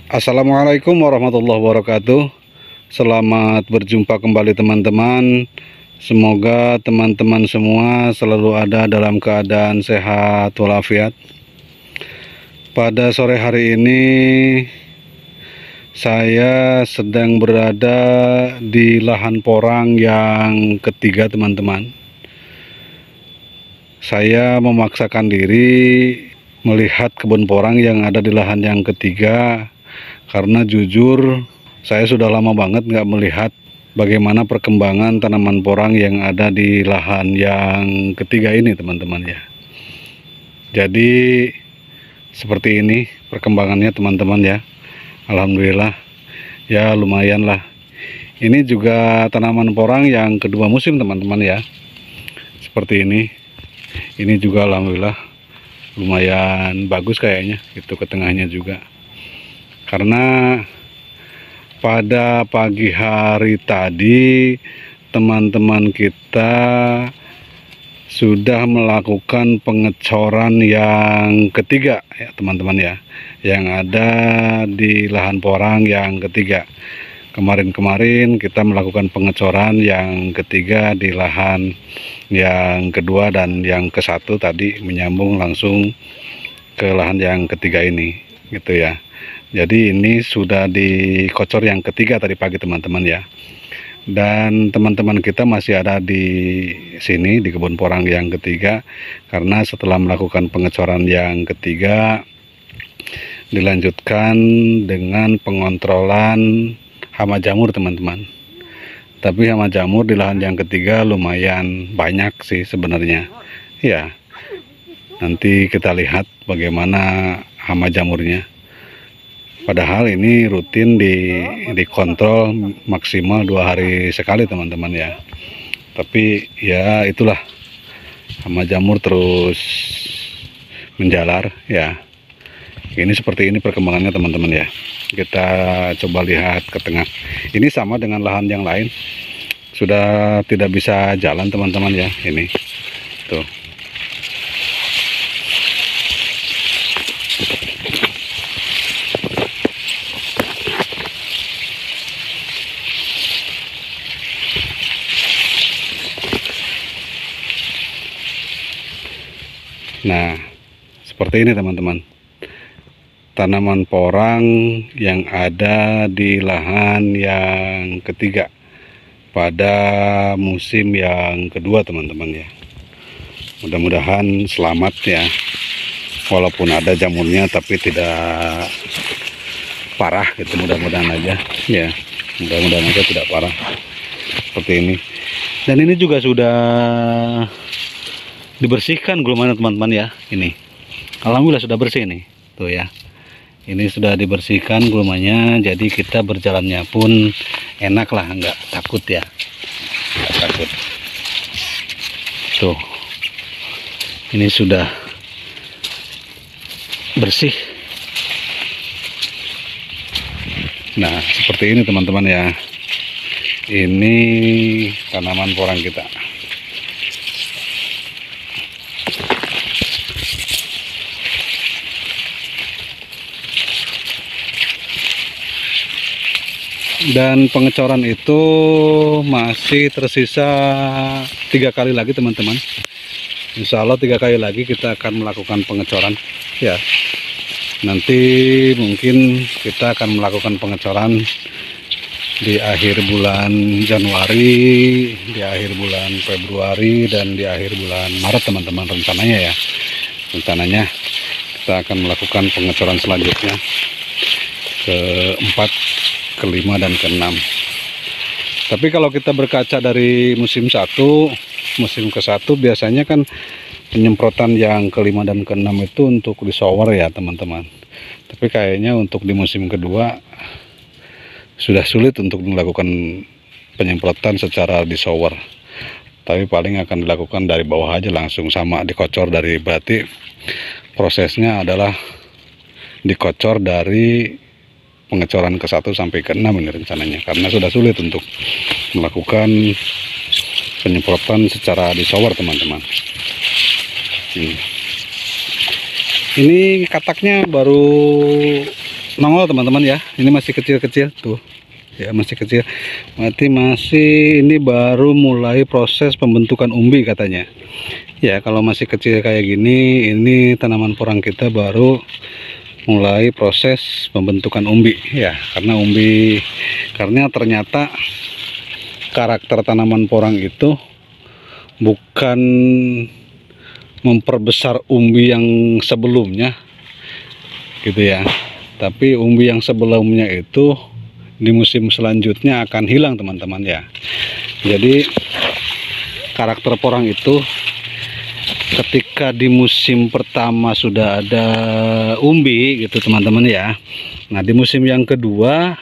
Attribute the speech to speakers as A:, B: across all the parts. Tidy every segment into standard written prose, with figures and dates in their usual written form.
A: Assalamualaikum warahmatullahi wabarakatuh. Selamat berjumpa kembali teman-teman. Semoga teman-teman semua selalu ada dalam keadaan sehat walafiat. Pada sore hari ini saya sedang berada di lahan porang yang ketiga teman-teman. Saya memaksakan diri melihat kebun porang yang ada di lahan yang ketiga, karena jujur saya sudah lama banget nggak melihat bagaimana perkembangan tanaman porang yang ada di lahan yang ketiga ini teman-teman ya. Jadi seperti ini perkembangannya teman-teman ya. Alhamdulillah ya, lumayan lah. Ini juga tanaman porang yang kedua musim teman-teman ya. Seperti ini. Ini juga alhamdulillah lumayan bagus kayaknya, itu ke tengahnya juga. Karena pada pagi hari tadi teman-teman kita sudah melakukan pengecoran yang ketiga ya teman-teman ya, yang ada di lahan porang yang ketiga. Kemarin kita melakukan pengecoran yang ketiga di lahan yang kedua, dan yang ke satu tadi menyambung langsung ke lahan yang ketiga ini gitu ya. Jadi ini sudah dikocor yang ketiga tadi pagi teman-teman ya. Dan teman-teman kita masih ada di sini di kebun porang yang ketiga, karena setelah melakukan pengecoran yang ketiga dilanjutkan dengan pengontrolan hama jamur teman-teman. Tapi hama jamur di lahan yang ketiga lumayan banyak sih sebenarnya ya. Nanti kita lihat bagaimana hama jamurnya. Padahal ini rutin dikontrol maksimal 2 hari sekali teman-teman ya. Tapi ya itulah, hama jamur terus menjalar ya. Ini seperti ini perkembangannya teman-teman ya. Kita coba lihat ke tengah. Ini sama dengan lahan yang lain, sudah tidak bisa jalan teman-teman ya. Ini tuh. Nah, seperti ini teman-teman. Tanaman porang yang ada di lahan yang ketiga pada musim yang kedua teman-teman ya. Mudah-mudahan selamat ya, walaupun ada jamurnya tapi tidak parah gitu, mudah-mudahan aja ya, mudah-mudahan aja tidak parah seperti ini. Dan ini juga sudah dibersihkan gulmanya teman-teman ya. Ini alhamdulillah sudah bersih nih tuh ya. Ini sudah dibersihkan gulmanya, jadi kita berjalannya pun enak lah, nggak takut ya, nggak takut. Tuh, ini sudah bersih. Nah, seperti ini teman-teman ya. Ini tanaman porang kita. Dan pengecoran itu masih tersisa 3 kali lagi teman-teman. Insya Allah 3 kali lagi kita akan melakukan pengecoran ya. Nanti mungkin kita akan melakukan pengecoran di akhir bulan Januari, di akhir bulan Februari, dan di akhir bulan Maret teman-teman rencananya ya. Rencananya kita akan melakukan pengecoran selanjutnya ke-4, ke-5, dan ke-6. Tapi kalau kita berkaca dari musim ke-1 biasanya kan penyemprotan yang ke-5 dan ke-6 itu untuk di shower ya teman-teman. Tapi kayaknya untuk di musim kedua sudah sulit untuk melakukan penyemprotan secara di shower. Tapi paling akan dilakukan dari bawah aja langsung, sama dikocor dari, berarti prosesnya adalah dikocor dari pengecoran ke-1 sampai ke-6 ini rencananya, karena sudah sulit untuk melakukan penyemprotan secara di shower teman-teman. Ini kataknya baru nongol teman-teman ya. Ini masih kecil-kecil tuh ya, masih kecil, masih ini baru mulai proses pembentukan umbi katanya ya. Kalau masih kecil kayak gini, ini tanaman porang kita baru mulai proses pembentukan umbi ya, karena ternyata karakter tanaman porang itu bukan memperbesar umbi yang sebelumnya gitu ya, tapi umbi yang sebelumnya itu di musim selanjutnya akan hilang teman-teman ya. Jadi karakter porang itu ketika di musim pertama sudah ada umbi gitu teman-teman ya, nah di musim yang kedua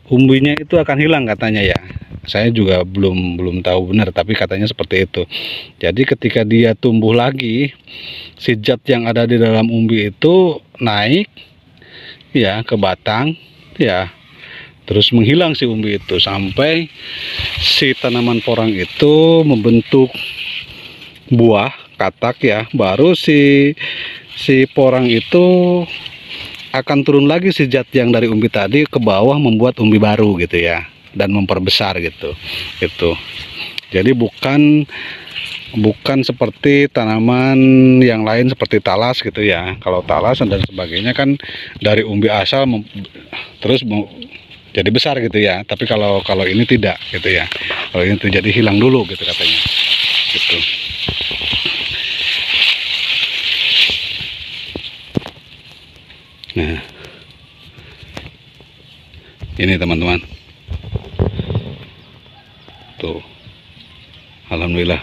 A: umbinya itu akan hilang katanya ya. Saya juga belum tahu benar, tapi katanya seperti itu. Jadi ketika dia tumbuh lagi, si zat yang ada di dalam umbi itu naik ya ke batang ya, terus menghilang si umbi itu sampai si tanaman porang itu membentuk buah katak ya. Baru si porang itu akan turun lagi si zat yang dari umbi tadi ke bawah, membuat umbi baru gitu ya, dan memperbesar gitu. Jadi bukan seperti tanaman yang lain seperti talas gitu ya. Kalau talas dan sebagainya kan dari umbi asal terus jadi besar gitu ya. Tapi kalau ini tidak gitu ya. Kalau ini tuh jadi hilang dulu gitu katanya. Gitu. Nah, ini teman-teman. Tuh. Alhamdulillah.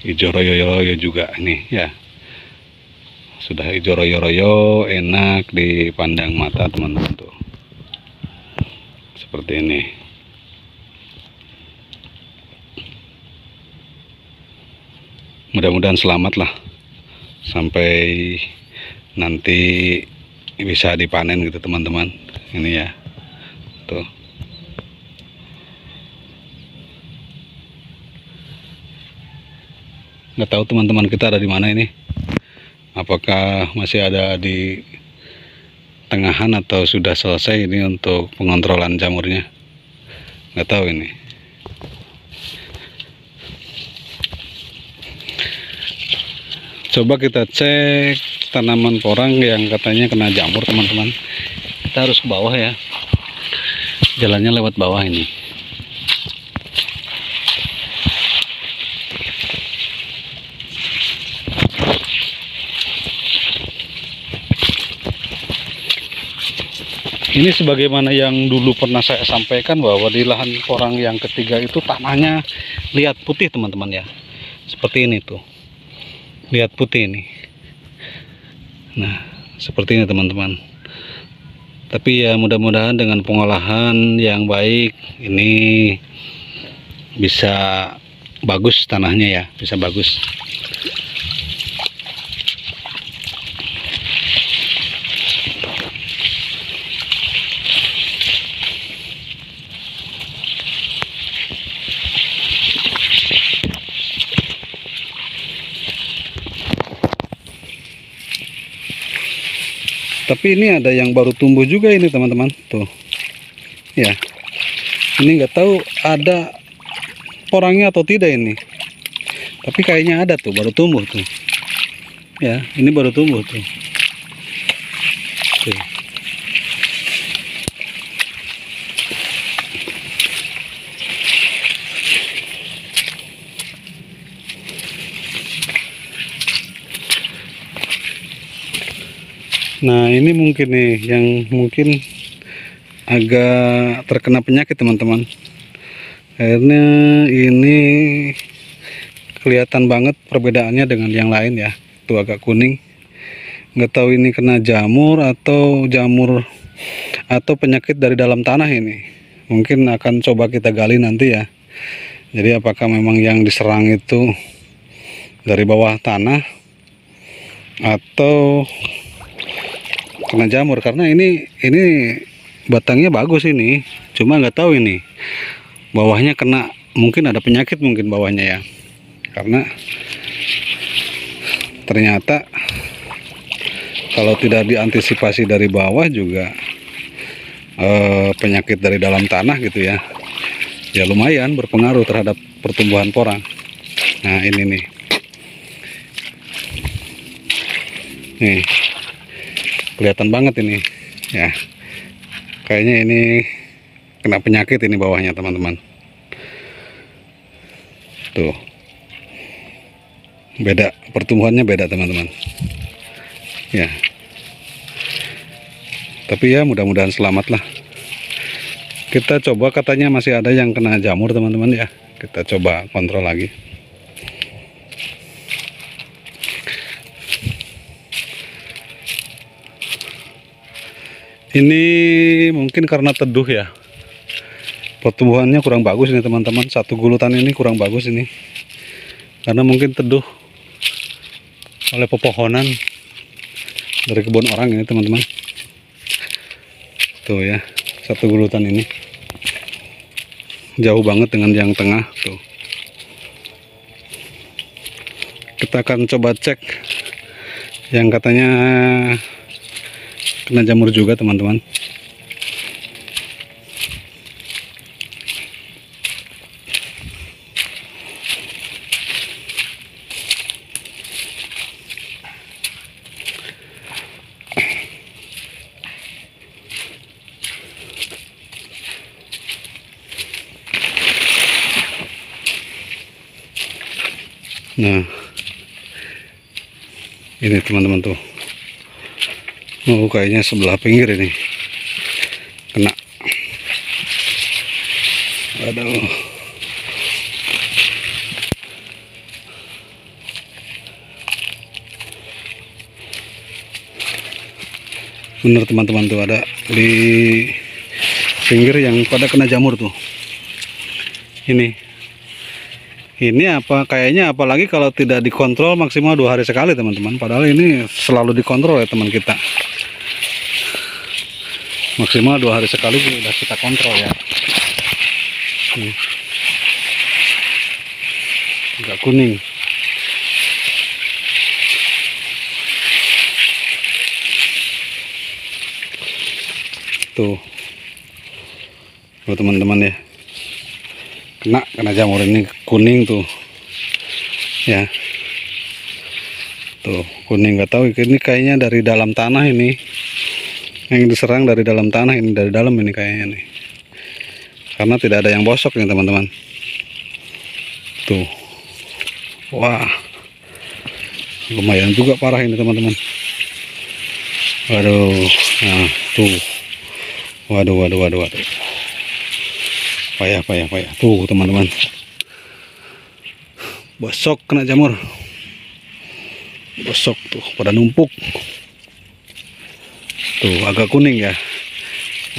A: Hijau royo-royo juga nih ya. Sudah hijau royo-royo, enak dipandang mata teman-teman tuh. Seperti ini. Mudah-mudahan selamat lah sampai nanti bisa dipanen gitu teman-teman. Ini ya. Tuh. Nggak tahu teman-teman kita ada di mana ini. Apakah masih ada di tengahan atau sudah selesai ini untuk pengontrolan jamurnya? Nggak tahu ini. Coba kita cek tanaman porang yang katanya kena jamur teman-teman. Kita harus ke bawah ya. Jalannya lewat bawah ini. Ini sebagaimana yang dulu pernah saya sampaikan bahwa di lahan porang yang ketiga itu tanahnya liat putih teman-teman ya. Seperti ini tuh. Lihat putih ini. Nah, seperti ini teman-teman. Tapi ya mudah-mudahan dengan pengolahan yang baik ini bisa bagus tanahnya ya, bisa bagus. Tapi ini ada yang baru tumbuh juga ini teman-teman tuh ya. Ini nggak tahu ada porangnya atau tidak ini, tapi kayaknya ada tuh, baru tumbuh tuh ya. Ini baru tumbuh tuh. Nah ini mungkin nih yang mungkin agak terkena penyakit teman-teman. Akhirnya ini kelihatan banget perbedaannya dengan yang lain ya. Itu agak kuning. Nggak tahu ini kena jamur atau penyakit dari dalam tanah ini. Mungkin akan coba kita gali nanti ya. Jadi apakah memang yang diserang itu dari bawah tanah atau kena jamur, karena ini batangnya bagus ini, cuma nggak tahu ini bawahnya kena, mungkin ada penyakit mungkin bawahnya ya, karena ternyata kalau tidak diantisipasi dari bawah juga penyakit dari dalam tanah gitu ya, ya lumayan berpengaruh terhadap pertumbuhan porang. Nah ini nih kelihatan banget ini ya, kayaknya ini kena penyakit ini bawahnya teman-teman. Tuh, beda pertumbuhannya, beda teman-teman ya. Tapi ya mudah-mudahan selamat lah. Kita coba, katanya masih ada yang kena jamur teman-teman ya, kita coba kontrol lagi. Ini mungkin karena teduh ya, pertumbuhannya kurang bagus ini teman-teman. Satu gulutan ini kurang bagus ini, karena mungkin teduh oleh pepohonan dari kebun orang ini teman-teman. Tuh ya, satu gulutan ini jauh banget dengan yang tengah tuh. Kita akan coba cek yang katanya kena jamur juga teman-teman. Nah ini teman-teman tuh, oh kayaknya sebelah pinggir ini kena. Aduh, bener teman-teman tuh, ada di pinggir yang pada kena jamur tuh. Ini apa kayaknya, apalagi kalau tidak dikontrol maksimal 2 hari sekali teman-teman. Padahal ini selalu dikontrol ya teman kita, maksimal 2 hari sekali sudah kita kontrol ya. Agak kuning tuh teman-teman ya, kena jamur ini kuning tuh ya. Tuh kuning, nggak tahu ini kayaknya dari dalam tanah ini yang diserang, dari dalam tanah ini, dari dalam ini kayaknya nih, karena tidak ada yang bosok nih teman-teman. Tuh, wah lumayan juga parah ini teman-teman. Waduh, nah tuh, waduh, payah tuh teman-teman, bosok kena jamur, bosok tuh pada numpuk tuh, agak kuning ya,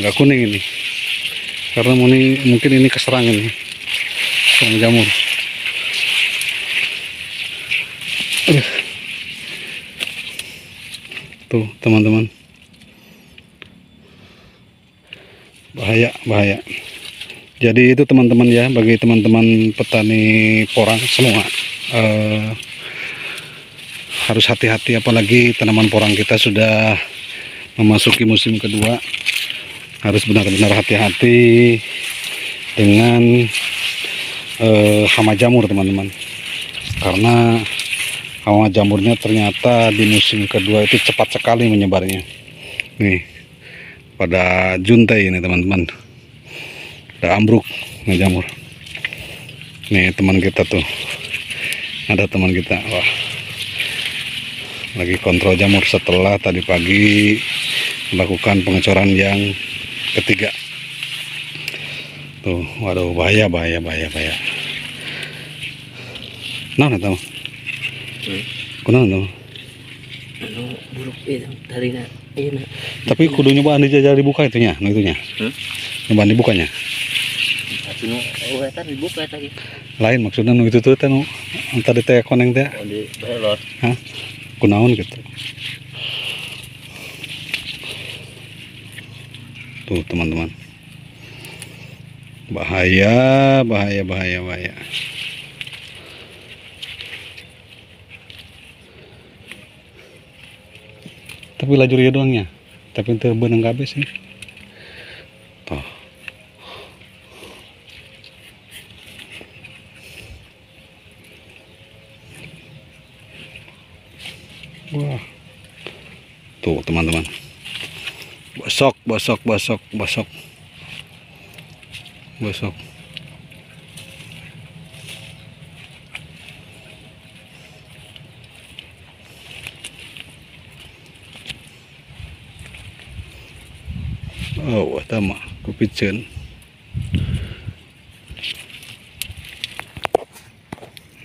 A: agak kuning ini karena mungkin ini keserang ini, serang jamur. Tuh teman-teman, bahaya. Jadi itu teman-teman ya, bagi teman-teman petani porang semua, harus hati-hati, apalagi tanaman porang kita sudah memasuki musim kedua. Harus benar-benar hati-hati dengan hama jamur teman-teman, karena hama jamurnya ternyata di musim kedua itu cepat sekali menyebarnya. Nih pada juntai ini teman-teman, ada ambruk jamur. Nih teman kita tuh, ada teman kita, wah lagi kontrol jamur setelah tadi pagi melakukan pengecoran yang ketiga. Tuh, waduh, bahaya. Nah, tahu. Kunaon tuh?
B: Anu buruk itu dari na.
A: Tapi kudu nyobaan dijajal dibuka itunya, no itunya. Nyobaan dibukanya.
B: Atuh eta dibuka tadi.
A: Lain maksudnya nu itu tuh teh nu tadi teh koneng teh.
B: Oh di belot.
A: Hah? Kunaon gitu. Tuh teman-teman, bahaya. Tapi lajur ya doangnya. Tapi itu benang kabeh sih. Tuh. Wah. Tuh teman-teman. Bosok, bosok, bosok, bosok. Bosok. Oh, eta mah kupiceun.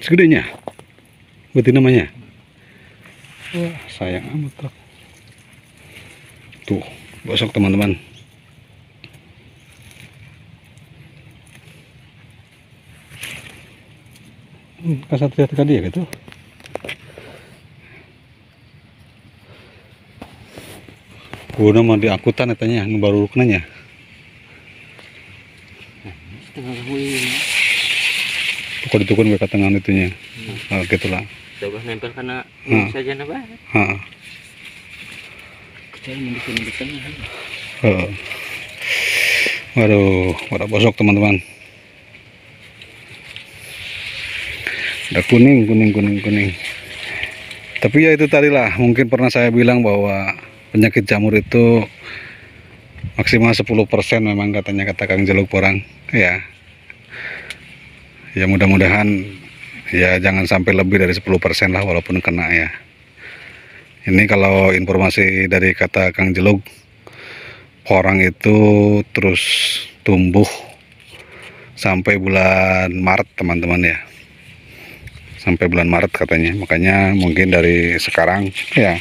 A: Segedenya. Berarti namanya. Wah, sayang amat truk. Tuh, bosok teman-teman. Kasat lihat tadi ya gitu. Guna mah di akutan katanya, nu baru kenanya.
B: Setengah kamu ini.
A: Pokok ditukun gue katangan itunya. Oh, gitulah.
B: Coba nempel karena saja nambah.
A: Heeh.
B: Kecuali mendukung di tengah.
A: Waduh, pada bosok teman-teman. Udah kuning, kuning, kuning, kuning. Tapi ya itu tadilah, mungkin pernah saya bilang bahwa penyakit jamur itu maksimal 10% memang katanya, kata Kang Jeluk Porang. Ya. Ya mudah-mudahan ya jangan sampai lebih dari 10% lah walaupun kena ya. Ini kalau informasi dari kata Kang Jeluk Porang itu terus tumbuh sampai bulan Maret teman-teman ya. Sampai bulan Maret katanya. Makanya mungkin dari sekarang ya,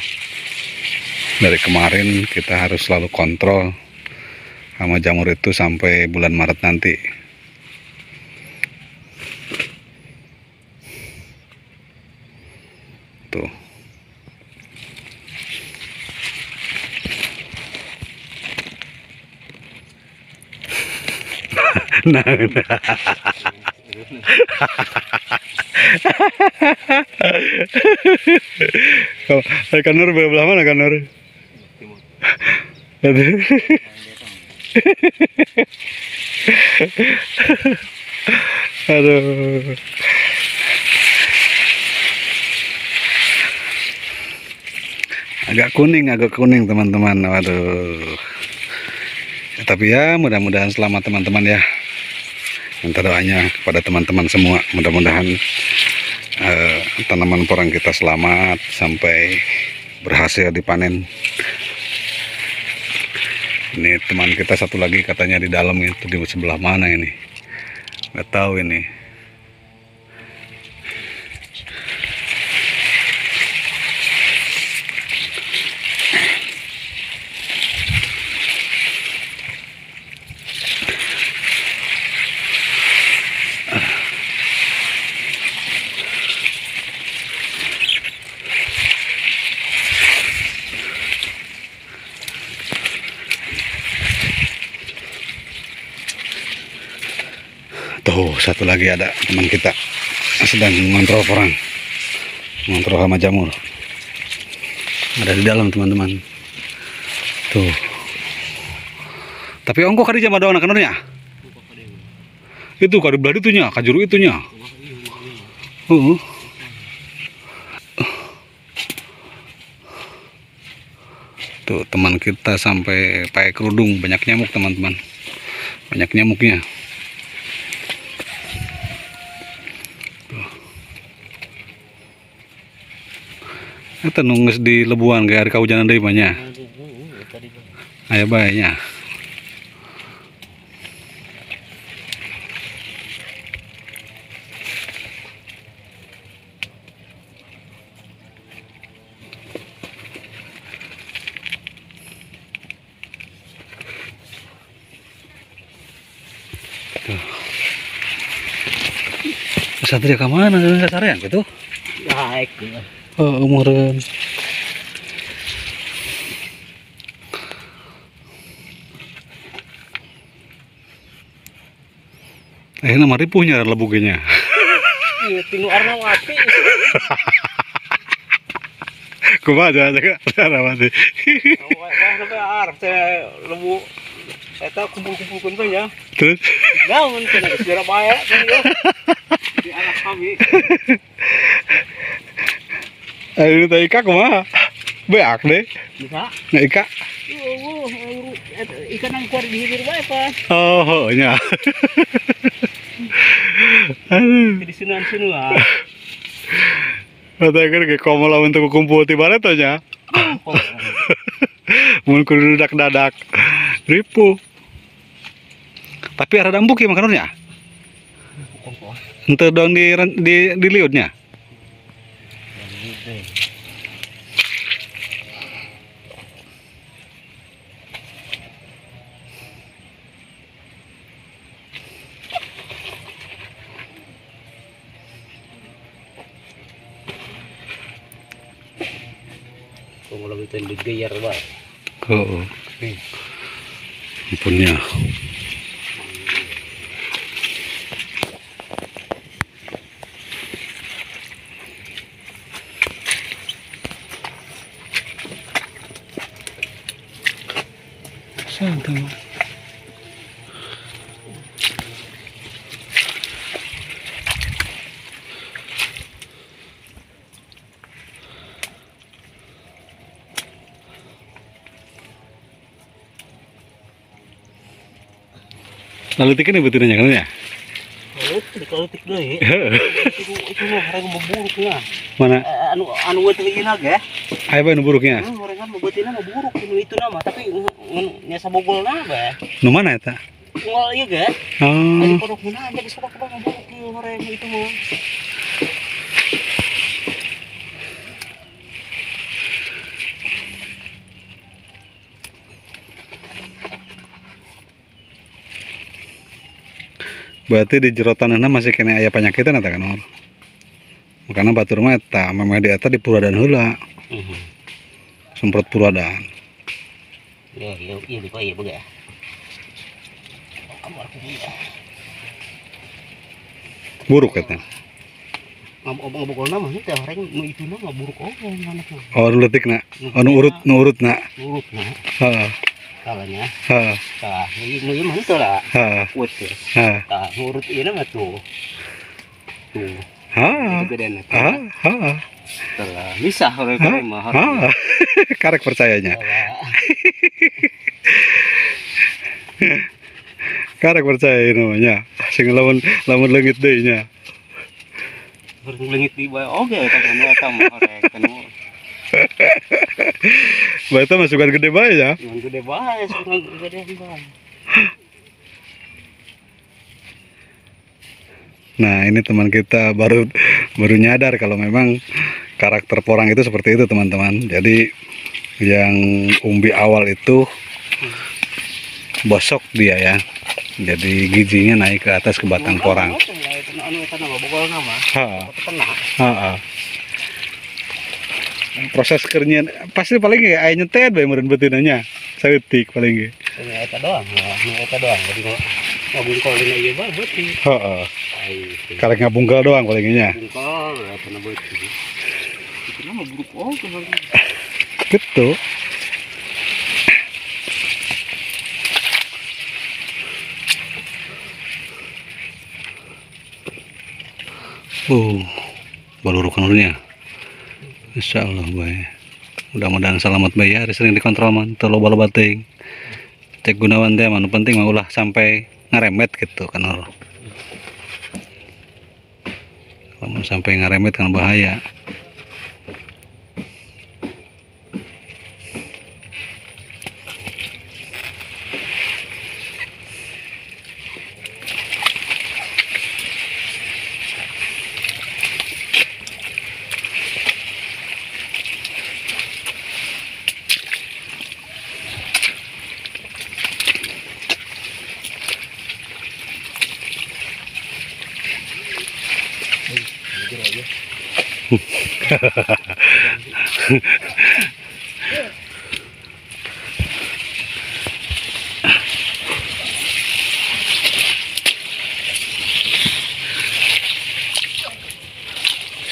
A: dari kemarin kita harus selalu kontrol hama jamur itu sampai bulan Maret nanti. Tuh. Nah, kalau Kanur belah mana Kanur? Aduh. Agak kuning teman-teman. Waduh. Ya, tapi ya mudah-mudahan selamat teman-teman ya. Minta doanya kepada teman-teman semua, mudah-mudahan tanaman porang kita selamat sampai berhasil dipanen. Ini teman kita satu lagi katanya di dalam, itu di sebelah mana ini, nggak tahu ini. Tuh satu lagi ada teman kita sedang mengontrol porang, mengontrol hama jamur. Ada di dalam teman-teman. Tuh. Tapi ongko kadi jama doang kanurnya. Itu kadi belah itunya, kajuru itunya. Tuh teman kita sampai pakai kerudung, banyak nyamuk teman-teman. Banyak nyamuknya. Kita nunggu di lebuan kayak hari kaujanan dari banyak. Ayah baiknya. Satria ke mana? Nggak sarean gitu?
B: Baik.
A: Oh, umuran. Nama ripuhnya lebuginya.
B: Iya, tinu arna wapi.
A: Kumaha jaga mati.
B: Wah, sampai arep saya lembu. Saya tahu kumpul-kumpulkan banyak.
A: Terus
B: Bangun kena sejarah banyak kan ya. Di anak kami.
A: ayo teh ika kumaha? Beak deh.
B: Bisa.
A: Nggak ika.
B: Ikan yang keluar di hilir bae Pak.
A: Oh, nya. Aduh.
B: Di sunan-sunan.
A: Kata kan kayak komo lawan tuku kumpul ti barat nya. Mun kudu dadak ripu. Tapi ada dambuk ya makanannya. Ente dong di liutnya.
B: Kung lagi itu digayar ba.
A: Oh. Ampunnya. Santai. Lalu tikan ibu tinanya kan ya?
B: Kalau tik deui. Itu mah harang memburuk lah.
A: Mana?
B: Anu teh ieu naga.
A: Ayo bae nu buruknya.
B: Orang bebetina mah buruk itu nama tapi nya sabogolna bae.
A: Nu mana eta?
B: Ngol ieu ge.
A: Oh.
B: Ari kodokna aja geus sok buruk ieu horeng itu mah.
A: Berarti di jero tanahna masih kena aya panyakitan eta kan? Makanya batur mah eta memang di eta di puradan heula. Semprot puradan.
B: Ya, iya di kaya boga. Kamar aku dia.
A: Buruk eta.
B: Ngabogolna mah teh horeng nu itu mah buruk oge anakna.
A: Oh, nu leutikna. Oh, nu urutna.
B: Urutna.
A: Heeh.
B: Kalanya.
A: Heeh.
B: Tah, nu ieu mah teu lah.
A: Heeh.
B: Kuat teh.
A: Heeh.
B: Tah, urut ieu mah tuh. Tuh.
A: Heeh.
B: Itu gedena.
A: Heeh.
B: Telah misah horeng mah horeng.
A: Karek percayanya. Karek percaya namanya. Sing lamun leungit deui nya.
B: Horeng leungit di bae oge eta eta mah horeng kanu.
A: Bae masukan gede bae ya.
B: Yang gede bae, sukan gede bae.
A: Nah, ini teman kita baru nyadar kalau memang karakter porang itu seperti itu, teman-teman. Jadi yang umbi awal itu bosok dia ya. Jadi giginya naik ke atas ke batang porang.
B: Anu eta nama bogolna mah.
A: Heeh. Proses kernya pasti paling ge aya nyetet bae meureun beuteunanya. Saeutik paling ge.
B: Eta doang, eta doang. Jadi ngabungkol dina ieu bae beuting.
A: Heeh. Karek ngabungkal doang paling nya.
B: Ngabungkol eta na beuting. Itu mah buruk oge horeng.
A: Gitu. Balurukan dulunya. Insya Allah baik. Mudah-mudahan selamat bayar. Sering dikontrol man. Teu loba-loba teuing. Cek Gunawan teh mah penting mah ulah sampai ngaremet gitu kan. Kalau sampai ngaremet kan bahaya.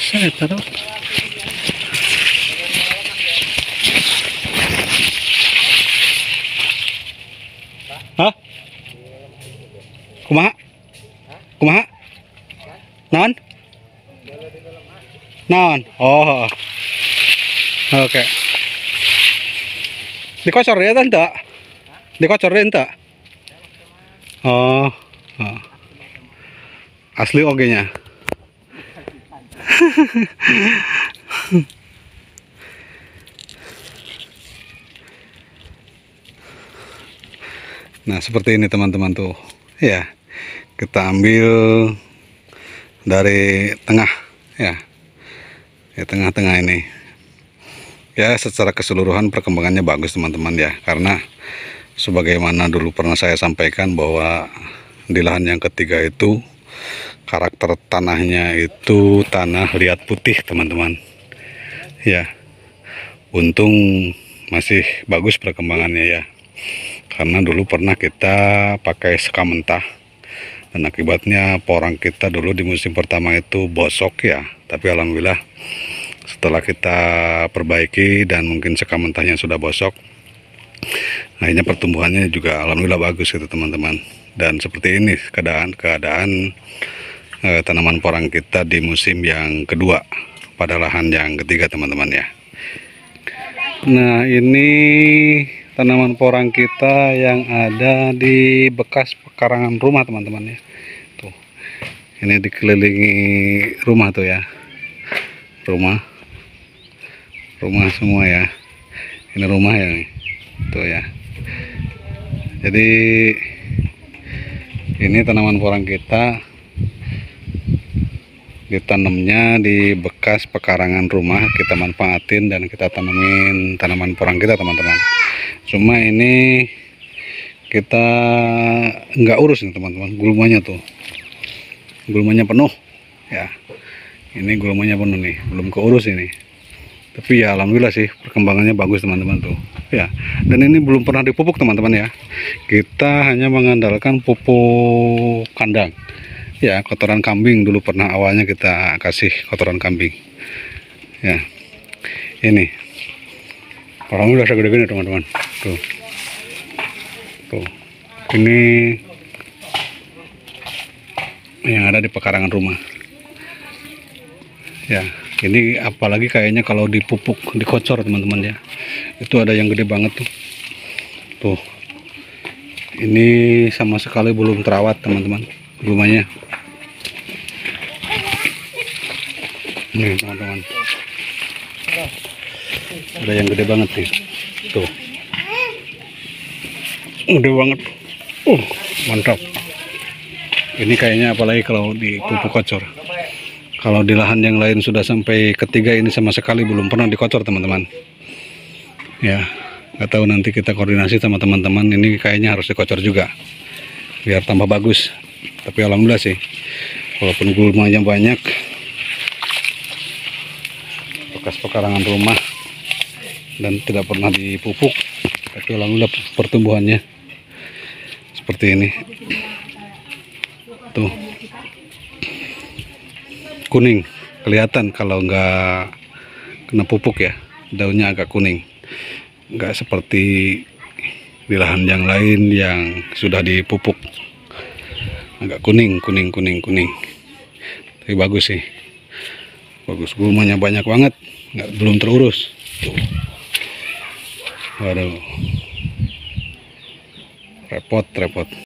A: Saya taruh. Kumaha? Kumaha? Non? Non. Oh. Oke. Dikocor ya tante? Dikocor ya tante? Oh. Oh. Asli ogenya. Nah, seperti ini teman-teman tuh. Ya. Kita ambil dari tengah ya. Di tengah-tengah ini. Ya, secara keseluruhan perkembangannya bagus teman-teman ya. Karena sebagaimana dulu pernah saya sampaikan bahwa di lahan yang ketiga itu karakter tanahnya itu tanah liat putih teman-teman. Ya. Untung masih bagus perkembangannya ya. Karena dulu pernah kita pakai sekam mentah dan akibatnya porang kita dulu di musim pertama itu bosok ya. Tapi alhamdulillah setelah kita perbaiki dan mungkin sekam mentahnya sudah bosok, akhirnya pertumbuhannya juga alhamdulillah bagus gitu teman-teman. Dan seperti ini keadaan tanaman porang kita di musim yang kedua pada lahan yang ketiga teman-teman ya. Nah, ini tanaman porang kita yang ada di bekas pekarangan rumah teman-teman ya. Tuh. Ini dikelilingi rumah tuh ya. Rumah semua ya. Ini rumah ya nih. Tuh ya. Jadi ini tanaman porang kita ditanamnya di bekas pekarangan rumah, kita manfaatin dan kita tanamin tanaman porang kita teman-teman. Cuma ini kita nggak urus nih teman-teman, gulmanya tuh, gulmanya penuh ya. Ini gulmanya penuh nih, belum keurus ini. Tapi ya alhamdulillah sih perkembangannya bagus teman-teman tuh ya. Dan ini belum pernah dipupuk teman-teman ya. Kita hanya mengandalkan pupuk kandang ya, kotoran kambing. Dulu pernah awalnya kita kasih kotoran kambing ya. Ini alhamdulillah segede-gede teman-teman tuh. Tuh, ini yang ada di pekarangan rumah ya. Ini apalagi kayaknya kalau dipupuk, dikocor teman-teman ya, itu ada yang gede banget tuh. Tuh, ini sama sekali belum terawat teman-teman rumahnya. Nih teman-teman, ada yang gede banget nih tuh, gede banget. Mantap. Ini kayaknya apalagi kalau dipupuk kocor. Kalau di lahan yang lain sudah sampai ketiga, ini sama sekali belum pernah dikocor teman-teman ya. Nggak tahu, nanti kita koordinasi sama teman-teman. Ini kayaknya harus dikocor juga biar tambah bagus. Tapi alhamdulillah sih, walaupun gulmanya banyak, bekas pekarangan rumah dan tidak pernah dipupuk, tapi alhamdulillah pertumbuhannya seperti ini tuh. Kuning kelihatan kalau nggak kena pupuk ya, daunnya agak kuning, nggak seperti di lahan yang lain yang sudah dipupuk, agak kuning. Tapi bagus sih, bagus, gulmanya banyak banget, belum terurus tuh. Waduh, repot